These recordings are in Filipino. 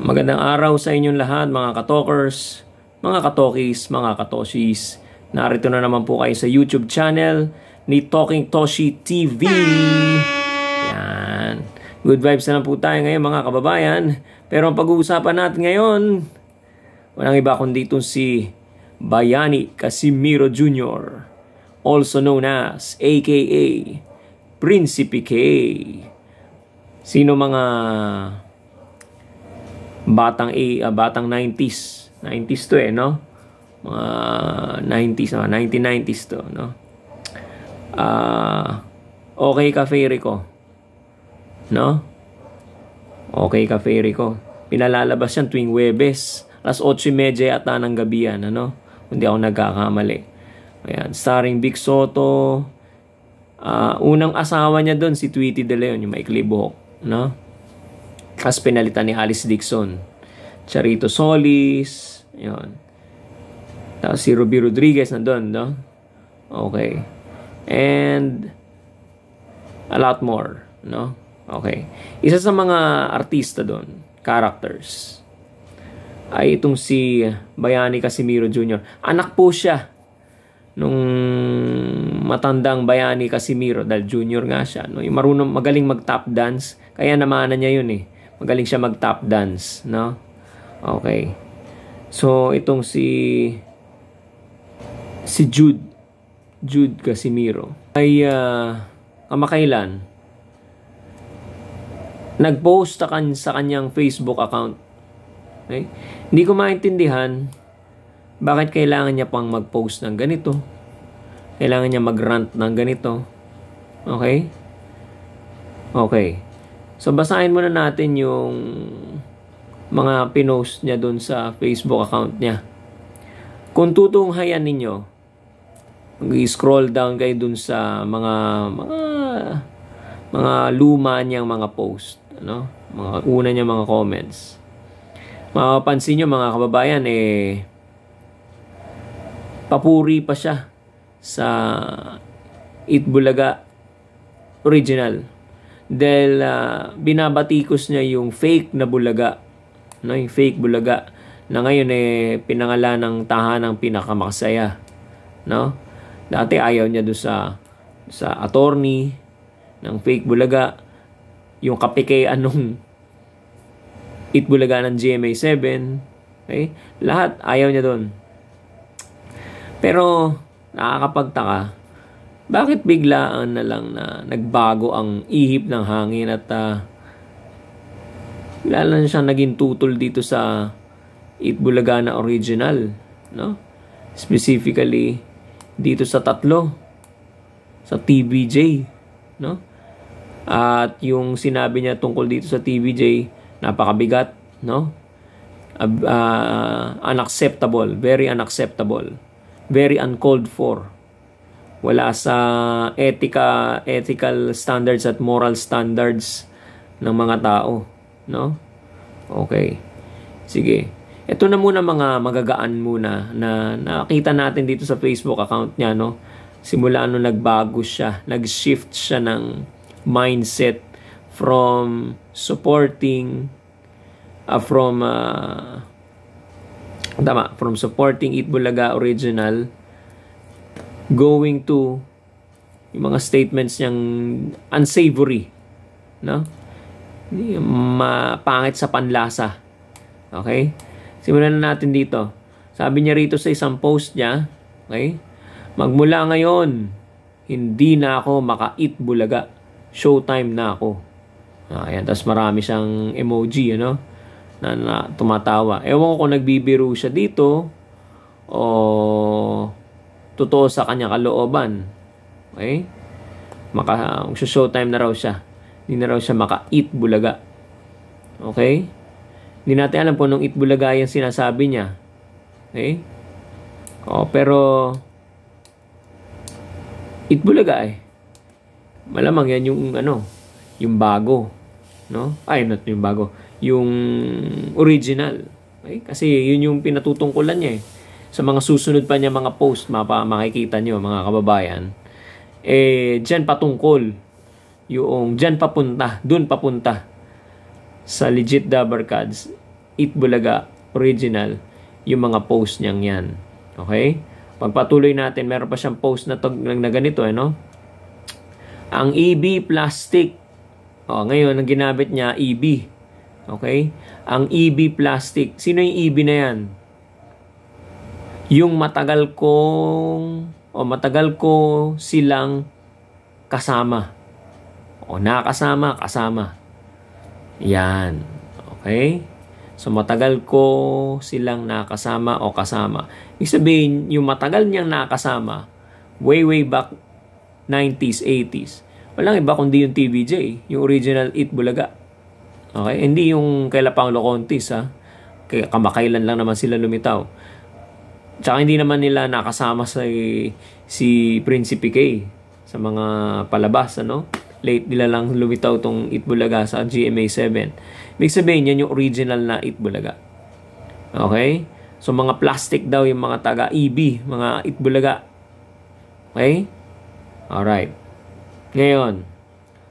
Magandang araw sa inyong lahat mga katokers, mga katokis, mga katoshis. Narito na naman po kayo sa YouTube channel ni Talking Toshi TV. Yan. Good vibes na lang po tayo ngayon mga kababayan. Pero ang pag-uusapan natin ngayon, walang iba kundi itong si Bayani Casimiro Jr. Also known as aka Principe K. Sino mga batang 90s to no? Mga 90s, 1990s to, no? Okay ka Ferico, no? Okay ka Ferico. Pinalalabas yan tuwing Huwebes, 8:30 ata ng gabi yan, ano? Hindi ako nagkakamali. Ayan, starring Vic Soto. Unang asawa niya doon si Tweety De Leon, yung maikli buhok, no? As pinalitan ni Alice Dixon. Charito Solis. Yun. Tapos si Ruby Rodriguez nandun, no? Okay. And a lot more, no? Okay. Isa sa mga artista doon, characters, ay itong si Bayani Casimiro Jr. Anak po siya nung matandang Bayani Casimiro, dahil junior nga siya, no? Yung magaling mag-tap dance, kaya namanan niya yun eh. Magaling siya mag-tap dance, no? Okay. So, itong si Jude Casimiro ay kamakailan nag-post sa kanyang Facebook account. Okay? Hindi ko maintindihan bakit kailangan niya pang mag-post ng ganito. Kailangan niya mag-rant ng ganito. Okay? Okay. So, basahin muna natin yung mga pinost niya doon sa Facebook account niya. Kung tutunghayan ninyo, mag-scroll down kayo doon sa mga luma niyang mga post, ano? Mga una niyang mga comments. Mapapansin niyo mga kababayan, papuri pa siya sa Itbulaga original. Dahil binabatikos niya yung fake na bulaga, no? Yung fake bulaga na ngayon pinangalan ng tahanang pinakamakasaya, no? Dati ayaw niya doon sa attorney ng fake bulaga, yung kapikean nung Itbulaga ng GMA7, okay? Lahat ayaw niya doon. Pero nakakapagtaka, bakit biglaan na lang na nagbago ang ihip ng hangin at bigla lang siya naging tutol dito sa Itbulaga na original, no? Specifically dito sa tatlo, sa TVJ, no? At yung sinabi niya tungkol dito sa TVJ, napakabigat, no? Unacceptable, very unacceptable, very uncalled for. Wala sa ethical standards at moral standards ng mga tao, no? Okay. Sige. Ito na muna mga magagaan muna na nakita natin dito sa Facebook account niya, no? Simula nung nagbago siya, nag-shift siya ng mindset from supporting from supporting Itbulaga original, going to yung mga statements niyang unsavory, no? Mapangit sa panlasa. Okay? Simulan na natin dito. Sabi niya rito sa isang post niya, okay? Magmula ngayon, hindi na ako maka-Itbulaga. Showtime na ako. Ayan, tapos marami siyang emoji, ano? Na tumatawa. Ewan ko kung nagbibiro siya dito o totoo sa kanya kalooban. Okay? Showtime na raw siya. Hindi na raw siya maka-Itbulaga. Okay? Hindi natin alam kung anong Itbulaga yung sinasabi niya. Okay? Pero Itbulaga malamang yan yung yung bago, no? Ay, not yung bago. Yung original. Okay? Kasi yun yung pinatutungkulan niya Sa mga susunod pa niya mga post, makikita niyo mga kababayan, dyan patungkol yung dyan papunta, dun papunta sa legit Dabarkads Itbulaga original yung mga post niyang yan. Okay? Pagpatuloy natin, meron pa siyang post na ganito, no? Ang EB plastic. Ngayon, ang ginamit niya, EB. Okay? Ang EB plastic. Sino yung EB na yan? Yung matagal ko silang kasama. Kasama. Yan. Okay? So, matagal ko silang nakasama o kasama. Ibig sabihin, yung matagal niyang nakasama, way back 90s, 80s, walang iba kundi yung TVJ, yung original Itbulaga. Okay? Hindi yung kaila Paulo Contis, ha? Kamakailan lang naman sila lumitaw. Tsaka hindi naman nila nakasama si Prinsipe K sa mga palabas, ano? Late nila lang lumitaw tong Itbulaga sa GMA7. Ibig sabihin, yan yung original na Itbulaga. Okay? So, mga plastic daw yung mga taga-EB, mga Itbulaga. Okay? Alright. Ngayon,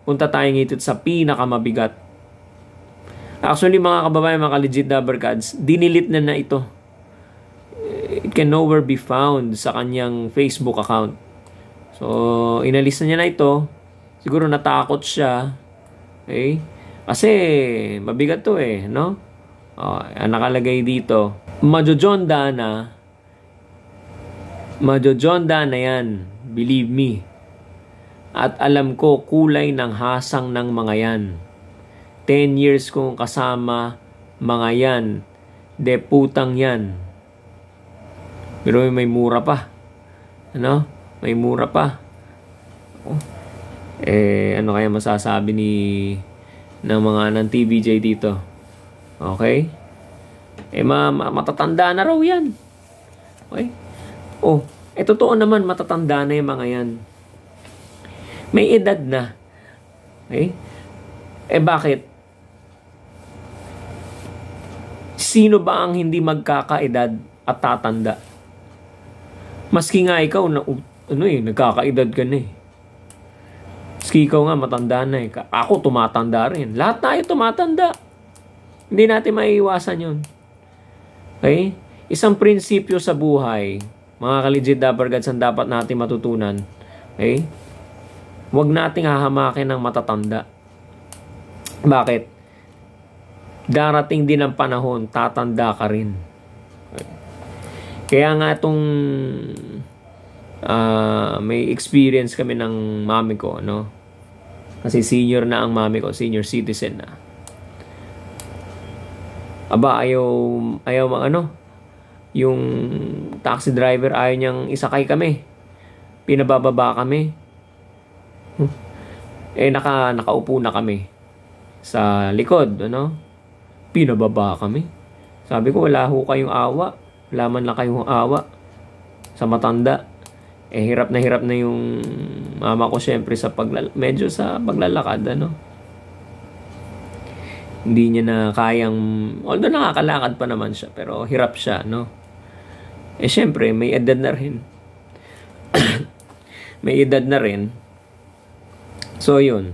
punta tayo ngito sa pinakamabigat. Actually, mga kababayan, mga legit Dabbercads, dinilit na ito. It can nowhere be found sa kanyang Facebook account. So, inalis na niya na ito. Siguro natakot siya. Okay? Kasi, mabigat to no? Ang nakalagay dito, Majojonda na yan. Believe me. At alam ko, kulay ng hasang ng mga yan. 10 years kong kasama mga yan. De putang yan. Pero may mura pa. Ano? May mura pa. Ano kaya masasabi ng mga ng TVJ dito? Okay? Matatanda na raw yan. Okay? Totoo naman, matatanda na yung mga yan. May edad na. Okay? Bakit? Sino ba ang hindi magkakaedad at tatanda? Maski nga ikaw, nagkakaedad ka na eh. Maski ikaw nga, matanda na eh. Ako, tumatanda rin. Lahat tayo tumatanda. Hindi natin maiiwasan yun. Okay? Isang prinsipyo sa buhay, mga ka-legit Dabbercads, ang dapat natin matutunan. Okay? Huwag nating hahamakin ng matatanda. Bakit? Darating din ang panahon, tatanda ka rin. Okay? Kaya nga itong may experience kami ng mami ko, no? Kasi senior na ang mami ko, senior citizen na. Ayaw yung taxi driver ayaw niyang isakay kami. Pinabababa kami. Nakaupo na kami sa likod, ano? Pinababa kami. Sabi ko, wala ho kayong awa. Wala man lang kayong awa sa matanda. Hirap na yung mama ko syempre medyo sa paglalakad, ano? Hindi niya na kayang, although nakakalakad pa naman siya, pero hirap siya, no? Syempre, may edad na rin. May edad na rin. So, yun.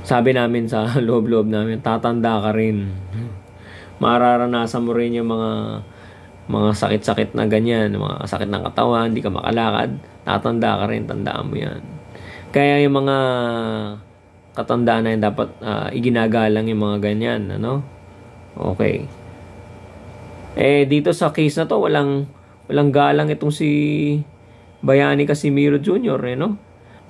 Sabi namin sa loob-loob namin, tatanda ka rin. Mararanasan mo rin yung mga sakit-sakit na ganyan, mga sakit ng katawan, hindi ka makalakad, tatanda ka rin, tandaan mo yan. Kaya yung mga katandaan na yun, dapat iginagalang yung mga ganyan, ano? Okay. Dito sa case na to, walang galang itong si Bayani Casimiro Jr., no?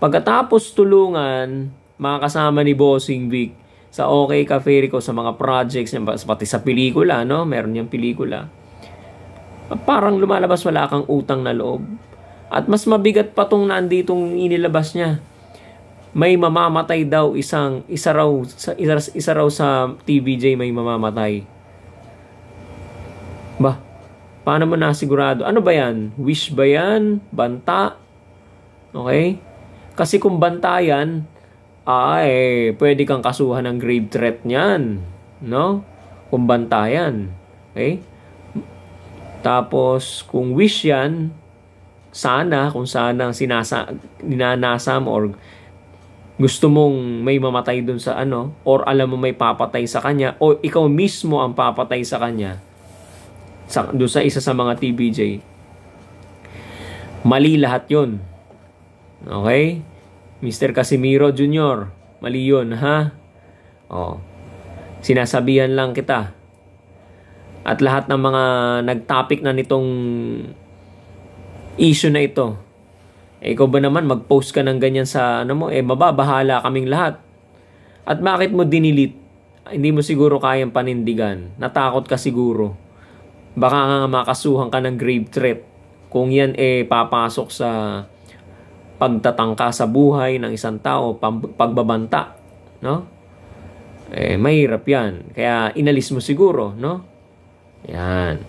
Pagkatapos tulungan, mga kasama ni Bossing Vic sa OK Cafe Rico sa mga projects niya, pati sa pelikula, no? Meron niyang pelikula. Parang lumalabas wala kang utang na loob. At mas mabigat pa tong nanditong inilabas niya. May mamamatay daw isa raw sa TVJ may mamamatay. Paano mo nasigurado? Ano ba yan? Wish ba yan? Banta? Okay? Kasi kung banta yan, pwede kang kasuhan ng grave threat niyan. No? Kung banta yan. Okay? Tapos, kung wish yan, kung sana ninanasa mo or gusto mong may mamatay dun sa ano, or alam mo may papatay sa kanya, o ikaw mismo ang papatay sa kanya, doon sa isa sa mga TBJ, mali lahat yun. Okay? Mr. Casimiro Jr., mali yun, ha? Oh. Sinasabihan lang kita. At lahat ng mga nag-topic na nitong issue na ito, ikaw ba naman mag-post ka ng ganyan sa ano mo, mababahala kaming lahat. At bakit mo dinilit? Hindi mo siguro kayang panindigan. Natakot ka siguro. Baka nga makasuhan ka ng grave threat kung yan papasok sa pagtatangka sa buhay ng isang tao, pagbabanta, no? Mahirap yan. Kaya inalis mo siguro, no? Yan.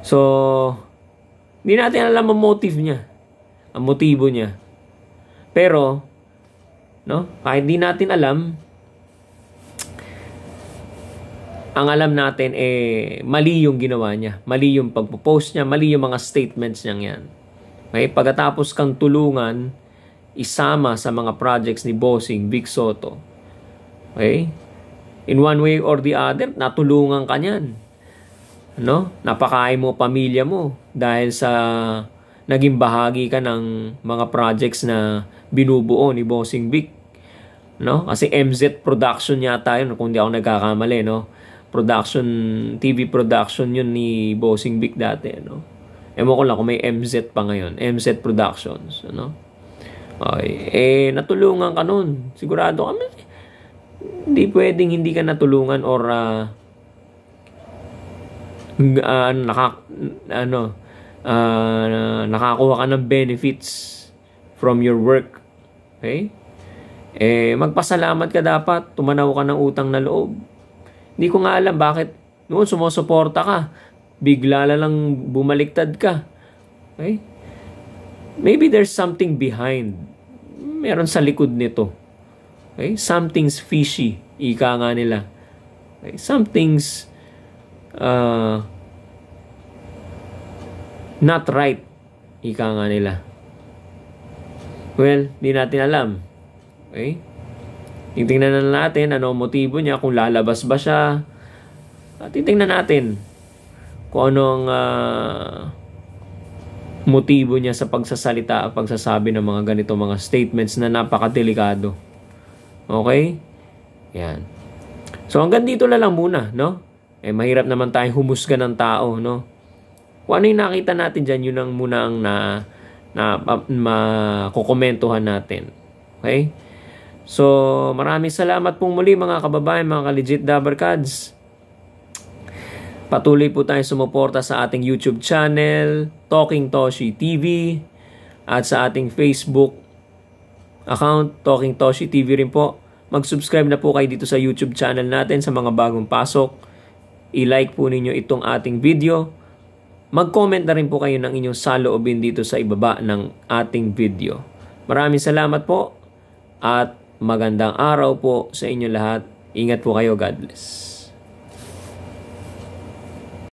So, hindi natin alam ang motive niya. Ang motibo niya. Pero, no? Kahit di natin alam, ang alam natin mali yung ginawa niya. Mali yung pagpo-post niya, mali yung mga statements niya yan. Okay? Pagkatapos kang tulungan, isama sa mga projects ni Bossing Vic Soto. Okay? In one way or the other, natulungan ka niyan. No? Napakain mo pamilya mo dahil sa naging bahagi ka ng mga projects na binubuo ni Bossing Vic. No? Kasi MZ Production yata yun, kung di ako nagkakamali, no? TV production yun ni Bossing Vic dati, no? Ewan ko lang kung may MZ pa ngayon, MZ Productions, no? Okay. Natulungan ka nun. Sigurado kami, hindi pwedeng hindi ka natulungan or nakakuha ka ng benefits from your work. Okay? Magpasalamat ka dapat. Tumanaw ka ng utang na loob. Hindi ko nga alam bakit noon sumusuporta ka. Bigla lang bumaliktad ka. Okay? Maybe there's something behind. Meron sa likod nito. Okay? Something's fishy. Ika nga nila. Okay? Something's not right. Ika nga nila. Well, di natin alam. Okay? Titingnan na natin ano ang motibo niya, kung lalabas ba siya. At titingnan natin kung anong motibo niya sa pagsasalita at pagsasabi ng mga ganito mga statements na napakadelikado. Okay? Yan. So hanggang dito na lang muna, no? Mahirap naman tayong humusga ng tao, no? Kung ano yung nakita natin dyan, yun ang muna ang makukomentuhan natin. Okay? So, maraming salamat pong muli mga kababayan, mga ka-legit Dabbercads. Patuloy po tayong sumuporta sa ating YouTube channel, Talking Toshi TV, at sa ating Facebook account, Talking Toshi TV rin po. Mag-subscribe na po kayo dito sa YouTube channel natin sa mga bagong pasok. I-like po ninyo itong ating video. Mag-comment na rin po kayo ng inyong saloobin dito sa ibaba ng ating video. Maraming salamat po at magandang araw po sa inyo lahat. Ingat po kayo. God bless.